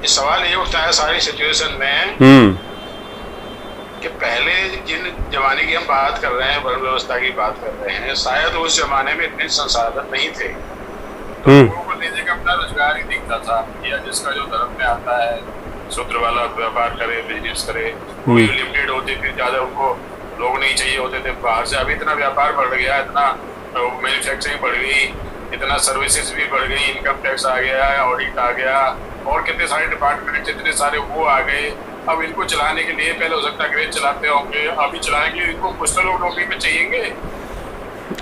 इस सवाल ये उठता है सारी सिचुएशन में कि पहले जिन जमाने की हम बात कर रहे हैं, वर्ण व्यवस्था की बात कर रहे हैं, शायद उस जमाने में इतने संसाधन नहीं थे, तो लोगों को लेने का अपना रोजगार ही दिखता था, या जिसका जो धर्म में आता है शूद्र वाला व्यापार करे, बिजनेस करे, वही लिमिटेड होती थी, ज्यादा उनको लोग नहीं चाहिए होते थे बाहर से। अभी इतना व्यापार बढ़ गया, इतना मैन्युफैक्चरिंग बढ़ गई, इतना सर्विसेज भी बढ़ गई, इनकम टैक्स आ गया, ऑडिट आ गया, और कितने सारे डिपार्टमेंट, जितने सारे वो आ गए। अब इनको चलाने के लिए, पहले हो सकता है अंग्रेज चलाते होंगे, अभी चलाने के लिए इनको कुछ तो लोग नौकरी में चाहिएंगे।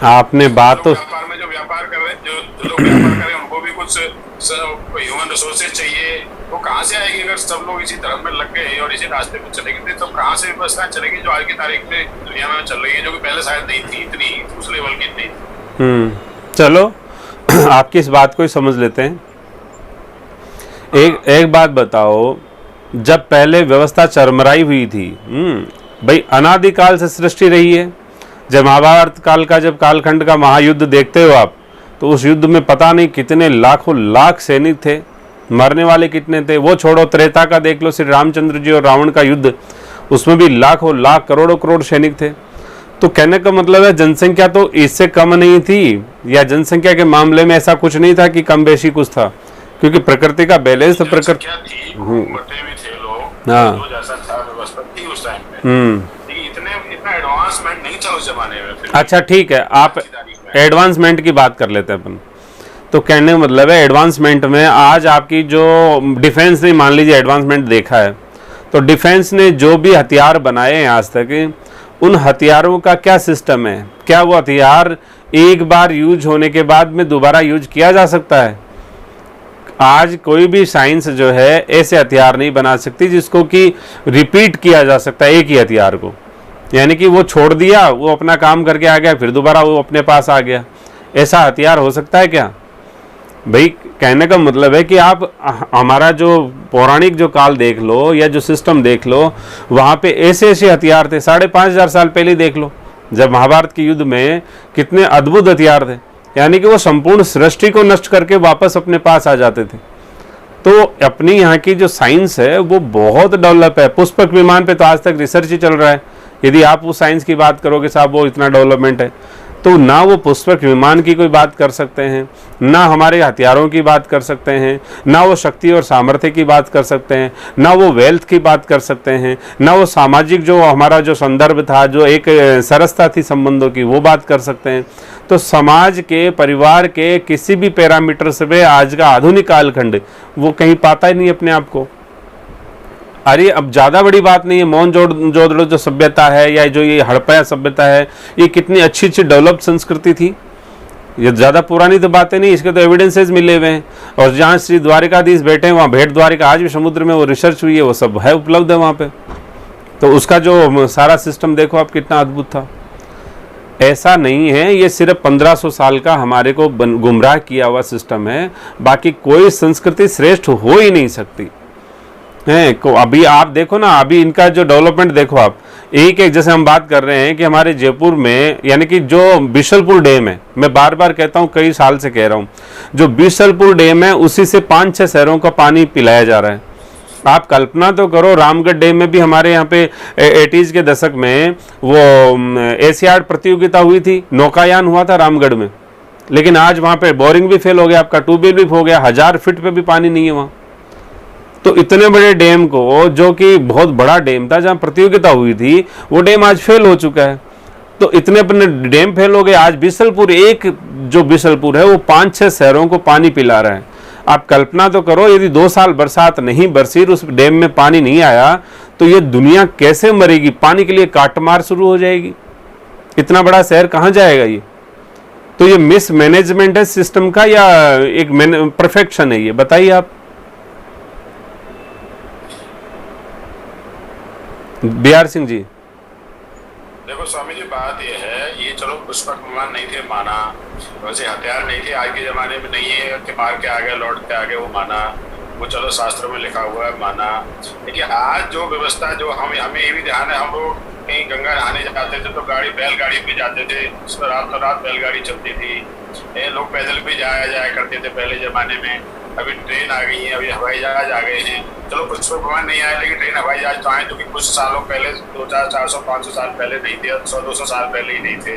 आपने बात तो व्यापार में जो व्यापार कर रहे हैं, जो लोग व्यापार करें, उनको भी कुछ ह्यूमन रिसोर्सेज चाहिए। वो कहाँ से आएगी अगर सब लोग इसी धर्म में लग गए और इसी रास्ते पे चलेंगे, तो कहाँ से व्यवस्था चलेगी जो आज की तारीख में दुनिया में चल रही है, जो कि पहले शायद नहीं थी, इतनी उस लेवल की नहीं थी। चलो आपकी इस बात को ही समझ लेते हैं। एक बात बताओ, जब पहले व्यवस्था चरमराई हुई थी, भाई अनादिकाल से सृष्टि रही है। जब महाभारत काल का, जब कालखंड का महायुद्ध देखते हो आप, तो उस युद्ध में पता नहीं कितने लाखों लाख सैनिक थे, मरने वाले कितने थे। वो छोड़ो, त्रेता का देख लो, श्री रामचंद्र जी और रावण का युद्ध, उसमें भी लाखों लाख करोड़ों करोड़ सैनिक थे। तो कहने का मतलब है जनसंख्या तो इससे कम नहीं थी, या जनसंख्या के मामले में ऐसा कुछ नहीं था कि कम बेशी कुछ था, क्योंकि प्रकृति का बैलेंस तो प्रकृति। हाँ, इतना एडवांसमेंट नहीं था उस जमाने में। अच्छा ठीक है, आप एडवांसमेंट की बात कर लेते हैं अपन। तो कहने का मतलब है एडवांसमेंट में आज आपकी जो डिफेंस ने, मान लीजिए एडवांसमेंट देखा है, तो डिफेंस ने जो भी हथियार बनाए हैं आज तक, उन हथियारों का क्या सिस्टम है? क्या वो हथियार एक बार यूज होने के बाद में दोबारा यूज किया जा सकता है? आज कोई भी साइंस जो है ऐसे हथियार नहीं बना सकती जिसको कि रिपीट किया जा सकता है एक ही हथियार को, यानी कि वो छोड़ दिया, वो अपना काम करके आ गया, फिर दोबारा वो अपने पास आ गया। ऐसा हथियार हो सकता है क्या भाई? कहने का मतलब है कि आप हमारा जो पौराणिक जो काल देख लो, या जो सिस्टम देख लो, वहाँ पे ऐसे ऐसे हथियार थे। 5,500 साल पहले देख लो, जब महाभारत के युद्ध में कितने अद्भुत हथियार थे, यानी कि वो संपूर्ण सृष्टि को नष्ट करके वापस अपने पास आ जाते थे। तो अपनी यहाँ की जो साइंस है वो बहुत डेवलप है। पुष्पक विमान पे तो आज तक रिसर्च ही चल रहा है। यदि आप उस साइंस की बात करोगे साहब, वो इतना डेवलपमेंट है, तो ना वो पुष्पक विमान की कोई बात कर सकते हैं, ना हमारे हथियारों की बात कर सकते हैं, ना वो शक्ति और सामर्थ्य की बात कर सकते हैं, ना वो वेल्थ की बात कर सकते हैं, ना वो सामाजिक जो हमारा जो संदर्भ था, जो एक सरसता थी संबंधों की, वो बात कर सकते हैं। तो समाज के, परिवार के किसी भी पैरामीटर से आज का आधुनिक कालखंड वो कहीं पाता ही नहीं अपने आप को। अरे अब ज़्यादा बड़ी बात नहीं है, मोहनजोदड़ो जो सभ्यता है, या जो ये हड़प्पा सभ्यता है, ये कितनी अच्छी अच्छी डेवलप्ड संस्कृति थी। ये ज़्यादा पुरानी तो बातें नहीं, इसके तो एविडेंसेस मिले हुए हैं। और जहाँ श्री द्वारिकाधीश बैठे हैं, वहाँ भेंट द्वारिका आज भी समुद्र में वो रिसर्च हुई है, वो सब है, उपलब्ध है वहाँ पे। तो उसका जो सारा सिस्टम देखो आप, कितना अद्भुत था। ऐसा नहीं है, ये सिर्फ 1500 साल का हमारे को गुमराह किया हुआ सिस्टम है। बाकी कोई संस्कृति श्रेष्ठ हो ही नहीं सकती है। अभी आप देखो ना, अभी इनका जो डेवलपमेंट देखो आप, एक जैसे हम बात कर रहे हैं कि हमारे जयपुर में, यानी कि जो बिशलपुर डैम है, मैं बार बार कहता हूँ, कई साल से कह रहा हूँ, जो बिशलपुर डैम है उसी से 5-6 शहरों का पानी पिलाया जा रहा है। आप कल्पना तो करो, रामगढ़ डैम में भी हमारे यहाँ पे 80s के दशक में वो एशियाड प्रतियोगिता हुई थी, नौकायान हुआ था रामगढ़ में, लेकिन आज वहाँ पे बोरिंग भी फेल हो गया, आपका ट्यूबवेल भी हो गया, 1000 फीट पे भी पानी नहीं है वहाँ। तो इतने बड़े डैम को, जो कि बहुत बड़ा डैम था जहाँ प्रतियोगिता हुई थी, वो डैम आज फेल हो चुका है। तो इतने अपने डैम फेल हो गए, आज बिशलपुर, एक जो बिशलपुर है वो 5-6 शहरों को पानी पिला रहा है। आप कल्पना तो करो, यदि 2 साल बरसात नहीं बरसी, उस डैम में पानी नहीं आया, तो ये दुनिया कैसे मरेगी? पानी के लिए काटमार शुरू हो जाएगी। इतना बड़ा शहर कहाँ जाएगा ये? तो ये मिस मैनेजमेंट है सिस्टम का, या एक परफेक्शन है? ये बताइए आप। बिहार सिंह जी, देखो स्वामी जी, बात ये है, ये चलो पुष्पक विमान नहीं थे माना, वैसे हथियार नहीं थे आज के जमाने में, नहीं है कि मार के आ गए, लौट के आ गए, वो माना, वो चलो शास्त्रों में लिखा हुआ है, माना। लेकिन आज जो व्यवस्था, जो हमें ये भी ध्यान है, हम लोग कहीं गंगा नहाने जाते थे तो बैलगाड़ी पे जाते थे, रात बैलगाड़ी चलती थी, लोग पैदल भी जाया करते थे पहले जमाने में। अभी ट्रेन आ गई है, अभी हवाई जहाज आ गए हैं। चलो पुष्प विमान नहीं आए, लेकिन ट्रेन हवाई जहाज तो आए, जो कि कुछ सालों पहले 200-400-500 साल पहले नहीं थे, 100-200 साल पहले ही नहीं थे।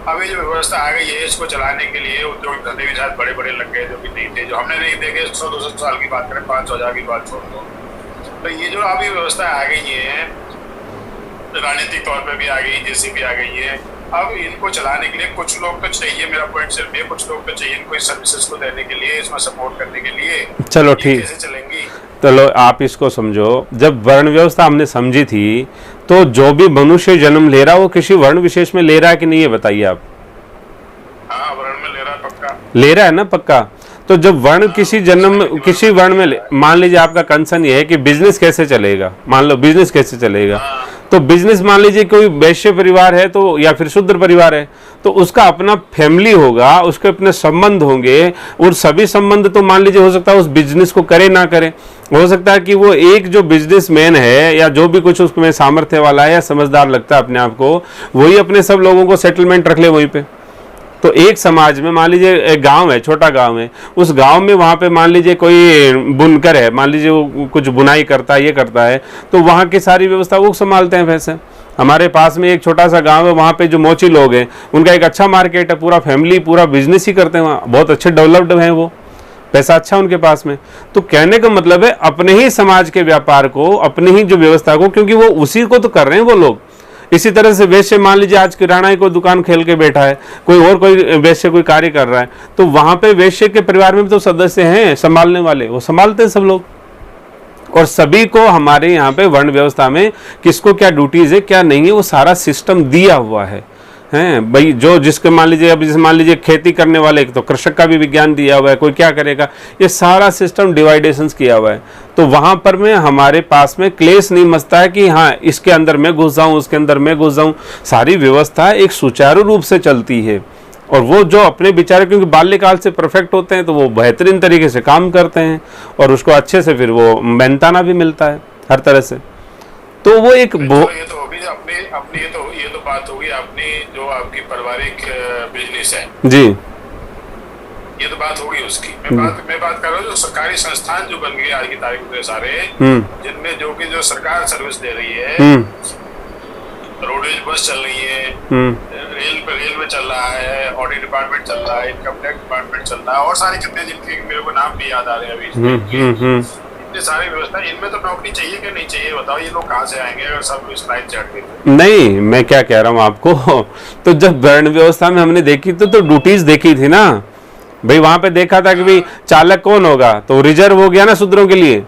अभी जो व्यवस्था आ गई है, इसको चलाने के लिए उद्योग धंधे भी शायद बड़े बड़े लग गए, जो कि नहीं थे, जो हमने नहीं देखे। 100-200 साल की बात करें, 500-1000 की बात छोड़ दो। तो ये जो अभी व्यवस्था आ गई है, राजनीतिक तौर पे भी आ गई, जेसीबी आ गई है। अब इनको चलाने के लिए कुछ लोग तो चाहिए, मेरा पॉइंट सिर्फ ये, कुछ लोग तो चाहिए इनको इस सर्विसेज को देने के लिए, इसमें सपोर्ट करने के लिए। चलो ठीक, कैसे चलेंगी? चलो आप इसको समझो। जब वर्ण व्यवस्था हमने समझी थी, तो जो भी मनुष्य जन्म ले रहा वो किसी वर्ण विशेष में ले रहा है कि नहीं, ये बताइए आप। हाँ, वर्ण में ले रहा है, पक्का ले रहा है ना, पक्का। तो जब वर्ण किसी जन्म किसी वर्ण में मान लीजिए आपका कंसर्न ये है कि बिजनेस कैसे चलेगा, मान लो बिजनेस कैसे चलेगा, तो बिजनेस मान लीजिए कोई वैश्य परिवार है तो, या फिर शूद्र परिवार है, तो उसका अपना फैमिली होगा, उसके अपने संबंध होंगे, और सभी संबंध तो मान लीजिए हो सकता है उस बिजनेस को करे ना करे। हो सकता है कि वो एक जो बिजनेसमैन है या जो भी कुछ उसमें सामर्थ्य वाला है या समझदार लगता है अपने आप को, वही अपने सब लोगों को सेटलमेंट रख ले वहीं पे। तो एक समाज में मान लीजिए एक गांव है, छोटा गांव है, उस गांव में वहाँ पे मान लीजिए कोई बुनकर है, मान लीजिए वो कुछ बुनाई करता है, ये करता है, तो वहाँ की सारी व्यवस्था वो संभालते हैं। वैसे हमारे पास में एक छोटा सा गांव है, वहाँ पे जो मोची लोग हैं उनका एक अच्छा मार्केट है, पूरा फैमिली पूरा बिजनेस ही करते हैं वहाँ, बहुत अच्छे डेवलप्ड हैं, वो पैसा अच्छा उनके पास में। तो कहने का मतलब है अपने ही समाज के व्यापार को, अपनी ही जो व्यवस्था को, क्योंकि वो उसी को तो कर रहे हैं वो लोग। इसी तरह से वैश्य मान लीजिए आज किराना ही कोई दुकान खेल के बैठा है, कोई वैश्य कोई कार्य कर रहा है, तो वहां पे वैश्य के परिवार में भी तो सदस्य हैं संभालने वाले, वो संभालते हैं सब लोग। और सभी को हमारे यहाँ पे वर्ण व्यवस्था में किसको क्या ड्यूटीज है क्या नहीं है, वो सारा सिस्टम दिया हुआ है हैं भाई। जो जिसके मान लीजिए, अब जैसे मान लीजिए खेती करने वाले, तो कृषक का भी विज्ञान दिया हुआ है, कोई क्या करेगा, ये सारा सिस्टम डिवाइडेशंस किया हुआ है। तो वहां पर में हमारे पास में क्लेश नहीं मचता है कि हाँ इसके अंदर मैं घुस जाऊं, उसके अंदर मैं घुस जाऊं। सारी व्यवस्था एक सुचारू रूप से चलती है। और वो जो अपने बेचारे, क्योंकि बाल्यकाल से परफेक्ट होते हैं, तो वो बेहतरीन तरीके से काम करते हैं और उसको अच्छे से फिर वो मेहनताना भी मिलता है हर तरह से। तो वो एक ये तो बात होगी अपनी जो आपकी पारिवारिक बिजनेस है जी, ये तो बात होगी उसकी। मैं बात कर रहा हूँ जो सरकारी संस्थान जो बन गए आज की तारीख में सारे, जिनमें जो सरकार सर्विस दे रही है, रोडवेज बस चल रही है, रेल में चल रहा है, ऑडिट डिपार्टमेंट चल रहा है, इनकम टैक्स डिपार्टमेंट चल रहा है, और सारे कितने जिनके मेरे को नाम भी याद आ रहे हैं अभी, इतने सारी व्यवस्था, इनमें तो नौकरी चाहिए कि नहीं चाहिए बताओ? ये लोग कहाँ से आएंगे अगर सब इस लाइन चढ़ गए? नहीं, मैं क्या कह रहा हूँ आपको, तो जब वर्ण व्यवस्था में हमने देखी तो ड्यूटीज देखी थी ना भाई। वहां पे देखा था कि भाई चालक कौन होगा, तो रिजर्व हो गया ना शूद्रों के लिए,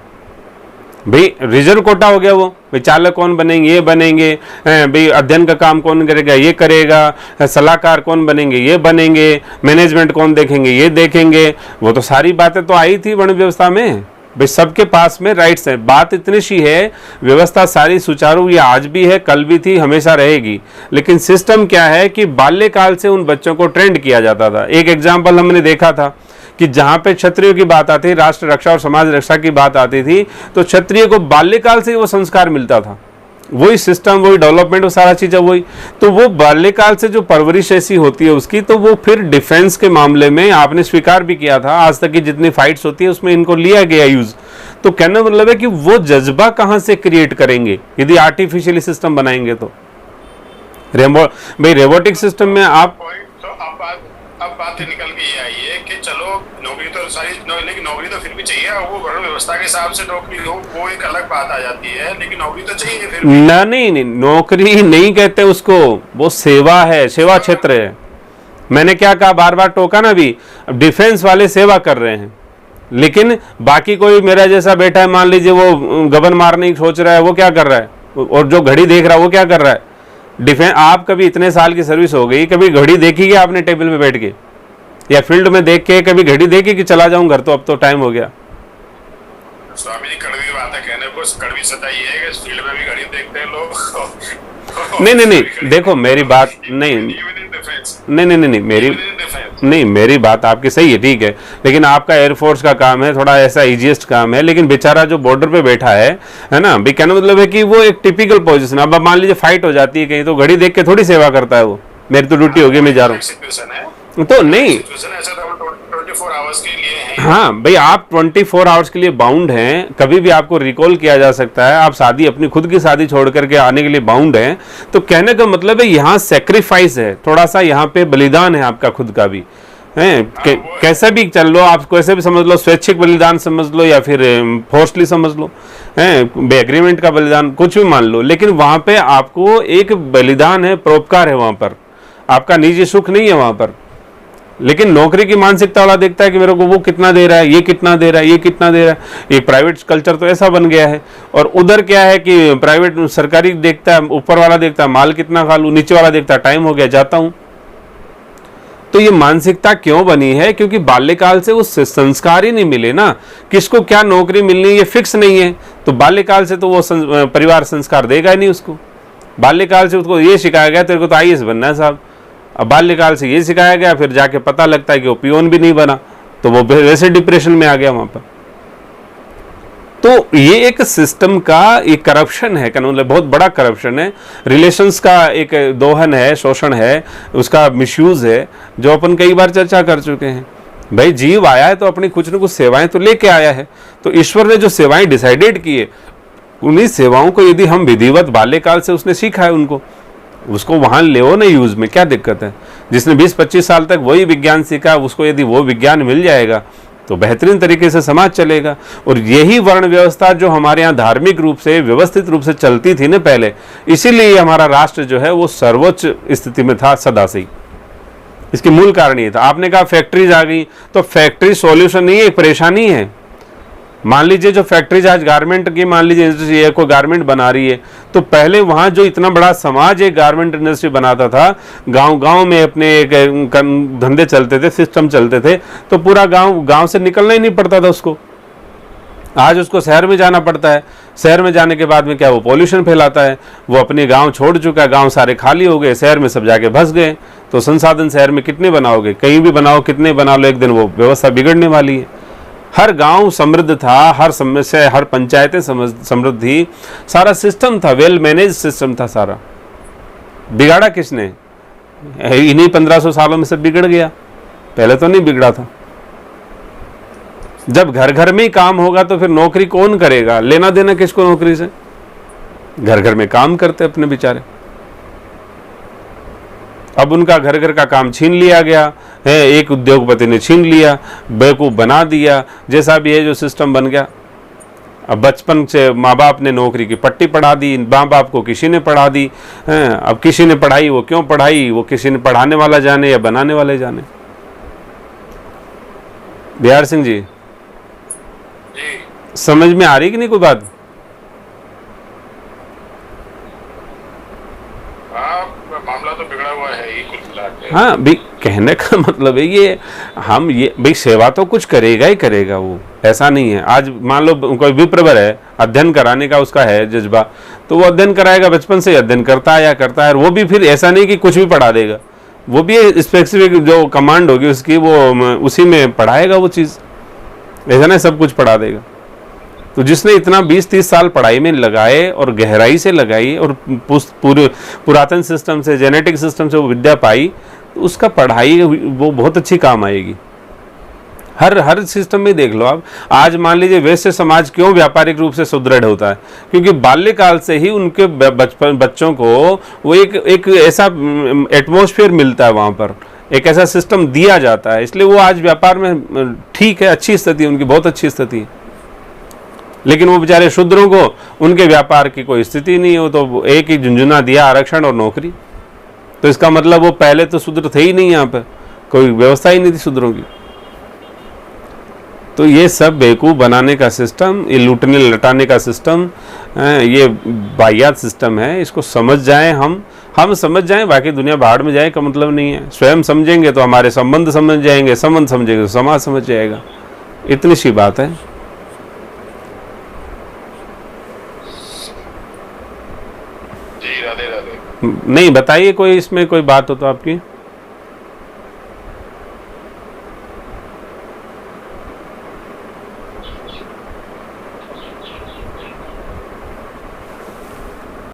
भाई रिजर्व कोटा हो गया वो, भाई चालक कौन बनेंगे, ये बनेंगे, भाई अध्ययन का काम कौन करेगा, ये करेगा, सलाहकार कौन बनेंगे, ये बनेंगे, मैनेजमेंट कौन देखेंगे, ये देखेंगे। वो तो सारी बातें तो आई थी वर्ण व्यवस्था में भाई, सबके पास में राइट्स है। बात इतनी सी है, व्यवस्था सारी सुचारू, ये आज भी है, कल भी थी, हमेशा रहेगी। लेकिन सिस्टम क्या है कि बाल्यकाल से उन बच्चों को ट्रेंड किया जाता था। एक एग्जाम्पल हमने देखा था कि जहां पे क्षत्रियों की बात आती, राष्ट्र रक्षा और समाज रक्षा की बात आती थी, तो क्षत्रिय को बाल्यकाल से वो संस्कार मिलता था, वही सिस्टम, वही डेवलपमेंट, वो सारा चीज़ वही। तो वो बाल्यकाल से जो परवरिश ऐसी होती है उसकी, तो वो फिर डिफेंस के मामले में आपने स्वीकार भी किया था, आज तक की जितनी फाइट्स होती है उसमें इनको लिया गया यूज। तो कहने का मतलब है कि वो जज्बा कहाँ से क्रिएट करेंगे यदि आर्टिफिशियली सिस्टम बनाएंगे तो। भाई रोबोटिक सिस्टम में आप अब बात निकल के ये आई है कि चलो नौकरी तो सारी, लेकिन नौकरी तो फिर भी चाहिए, वो वर्ण व्यवस्था के हिसाब से नौकरी हो वो एक अलग बात आ जाती है, लेकिन नौकरी तो चाहिए फिर भी। नहीं, नौकरी नहीं कहते उसको, वो सेवा है, सेवा क्षेत्र है। मैंने क्या कहा, बार बार टोका ना भी, डिफेंस वाले सेवा कर रहे हैं, लेकिन बाकी कोई मेरा जैसा बैठा है, मान लीजिए वो गबन मारने की सोच रहा है, वो क्या कर रहा है, और जो घड़ी देख रहा है वो क्या कर रहा है। डिफेंस, आप कभी इतने साल की सर्विस हो गई, कभी घड़ी देखी क्या आपने टेबल पे बैठ के, या फील्ड में देख के कभी घड़ी देखी कि चला जाऊं घर, तो अब तो टाइम हो गया। स्वामी जी कड़वी बात है कहने को, कड़वी सच्चाई है कि फील्ड में भी घड़ी देखते हैं लोग। नहीं, देखो मेरी बात नहीं, मेरी बात आपकी सही है, ठीक है, लेकिन आपका एयरफोर्स का काम है, थोड़ा ऐसा इजीएस्ट काम है, लेकिन बेचारा जो बॉर्डर पे बैठा है ना भाई, कहने मतलब है कि वो एक टिपिकल पोजीशन। अब मान लीजिए फाइट हो जाती है कहीं, तो घड़ी देख के थोड़ी सेवा करता है वो, मेरी तो ड्यूटी होगी, मैं जा रहा हूँ, तो नहीं 24 आवर्स के लिए हैं। हाँ भाई, आप 24 आवर्स के लिए बाउंड हैं, कभी भी आपको रिकॉल किया जा सकता है, आप शादी अपनी खुद की शादी छोड़ करके आने के लिए बाउंड हैं। तो कहने का मतलब है यहाँ सेक्रीफाइस है, थोड़ा सा यहाँ पे बलिदान है आपका खुद का भी है। कैसा भी चल लो, आप कैसे भी समझ लो, स्वैच्छिक बलिदान समझ लो या फिर फोर्सली समझ लो, है बे एग्रीमेंट का बलिदान, कुछ भी मान लो, लेकिन वहां पे आपको एक बलिदान है, परोपकार है, वहां पर आपका निजी सुख नहीं है वहां पर। लेकिन नौकरी की मानसिकता वाला देखता है कि मेरे को वो कितना दे रहा है, ये कितना दे रहा है, ये कितना दे रहा है। एक प्राइवेट कल्चर तो ऐसा बन गया है। और उधर क्या है कि प्राइवेट सरकारी देखता है, ऊपर वाला देखता है माल कितना खा लूं, नीचे वाला देखता है टाइम हो गया जाता हूं। तो ये मानसिकता क्यों बनी है? क्योंकि बाल्यकाल से वो संस्कार ही नहीं मिले ना, किसको क्या नौकरी मिलनी है ये फिक्स नहीं है। तो बाल्यकाल से तो वो परिवार संस्कार देगा ही नहीं उसको। बाल्यकाल से उसको ये सिखाया गया तेरे को तो आईएएस बनना है साहब, अब बाल्यकाल से ये सिखाया गया, फिर जाके पता लगता है कि वो पियोन भी नहीं बना, तो वो वैसे डिप्रेशन में आ गया वहां पर। तो ये एक सिस्टम का एक करप्शन है, मतलब बहुत बड़ा करप्शन है, रिलेशंस का एक दोहन है, शोषण है, उसका मिसयूज है, जो अपन कई बार चर्चा कर चुके हैं। भाई जीव आया है तो अपनी कुछ न कुछ सेवाएं तो लेके आया है, तो ईश्वर ने जो सेवाएं डिसाइडेड की है, उन्हीं सेवाओं को यदि हम विधिवत बाल्यकाल से उसने सीखा है उनको, उसको वहां ले ना यूज में, क्या दिक्कत है? जिसने 20-25 साल तक वही विज्ञान सीखा, उसको यदि वो विज्ञान मिल जाएगा तो बेहतरीन तरीके से समाज चलेगा। और यही वर्ण व्यवस्था जो हमारे यहाँ धार्मिक रूप से व्यवस्थित रूप से चलती थी ना पहले, इसीलिए हमारा राष्ट्र जो है वो सर्वोच्च स्थिति में था सदा से ही। इसकी मूल कारण ये था। आपने कहा फैक्ट्रीज आ गई, तो फैक्ट्री सॉल्यूशन नहीं है, एक परेशानी है। मान लीजिए जो फैक्ट्रीज आज गारमेंट की, मान लीजिए इंडस्ट्री कोई गारमेंट बना रही है, तो पहले वहां जो इतना बड़ा समाज एक गारमेंट इंडस्ट्री बनाता था, गांव-गांव में अपने एक धंधे चलते थे, सिस्टम चलते थे, तो पूरा गांव से निकलना ही नहीं पड़ता था उसको। आज उसको शहर में जाना पड़ता है, शहर में जाने के बाद में क्या वो पॉल्यूशन फैलाता है, वो अपने गांव छोड़ चुका है, गांव सारे खाली हो गए, शहर में सब जाके फंस गए। तो संसाधन शहर में कितने बनाओगे, कहीं भी बनाओ, कितने बना लो, एक दिन वो व्यवस्था बिगड़ने वाली है। हर गांव समृद्ध था, हर समस्या, हर पंचायतें समृद्ध थी, सारा सिस्टम था, वेल मैनेज सिस्टम था सारा। बिगाड़ा किसने? इन्हीं 1500 सालों में सब बिगड़ गया, पहले तो नहीं बिगड़ा था। जब घर घर में ही काम होगा तो फिर नौकरी कौन करेगा? लेना देना किसको नौकरी से? घर घर में काम करते अपने बेचारे। अब उनका घर घर का काम छीन लिया गया है, एक उद्योगपति ने छीन लिया, बेवकूफ बना दिया, जैसा भी है जो सिस्टम बन गया। अब बचपन से माँ बाप ने नौकरी की पट्टी पढ़ा दी, माँ बाप को किसी ने पढ़ा दी है। अब किसी ने पढ़ाई, वो क्यों पढ़ाई, वो किसी ने पढ़ाने वाला जाने या बनाने वाले जाने। बिहार सिंह जी, समझ में आ रही कि नहीं कोई बात? मामला तो बिगड़ा हुआ है ही कुल मिला के। हाँ भाई, कहने का मतलब है ये, हम ये भाई सेवा तो कुछ करेगा ही करेगा, वो ऐसा नहीं है। आज मान लो कोई विप्रवर है, अध्ययन कराने का उसका है जज्बा, तो वो अध्ययन कराएगा, बचपन से अध्ययन करता है, वो भी फिर ऐसा नहीं कि कुछ भी पढ़ा देगा, वो भी स्पेसिफिक जो कमांड होगी उसकी वो उसी में पढ़ाएगा वो चीज़, ऐसा नहीं सब कुछ पढ़ा देगा। तो जिसने इतना 20-30 साल पढ़ाई में लगाए और गहराई से लगाई और पूरे पुरातन सिस्टम से, जेनेटिक सिस्टम से वो विद्या पाई, तो उसका पढ़ाई वो बहुत अच्छी काम आएगी। हर सिस्टम में देख लो आप। आज मान लीजिए वैश्य समाज क्यों व्यापारिक रूप से सुदृढ़ होता है? क्योंकि बाल्यकाल से ही उनके बच्चों को वो एक ऐसा एटमॉस्फेयर मिलता है, वहाँ पर एक ऐसा सिस्टम दिया जाता है, इसलिए वो आज व्यापार में ठीक है, अच्छी स्थिति है उनकी, बहुत अच्छी स्थिति है। लेकिन वो बेचारे शूद्रों को उनके व्यापार की कोई स्थिति नहीं हो, तो एक ही झुंझुना दिया, आरक्षण और नौकरी। तो इसका मतलब वो पहले तो शूद्र थे ही नहीं, यहाँ पर कोई व्यवस्था ही नहीं थी शूद्रों की। तो ये सब बेवकूफ़ बनाने का सिस्टम, ये लूटने लटाने का सिस्टम, ये वाहियात सिस्टम है। इसको समझ जाएं, हम समझ जाएं, बाकी दुनिया बाहर में जाए का मतलब नहीं है। स्वयं समझेंगे तो हमारे संबंध समझ जाएंगे, संबंध समझेंगे तो समाज समझ जाएगा। इतनी सी बात है। जी, राधे राधे। नहीं, बताइए कोई इसमें कोई बात हो तो आपकी।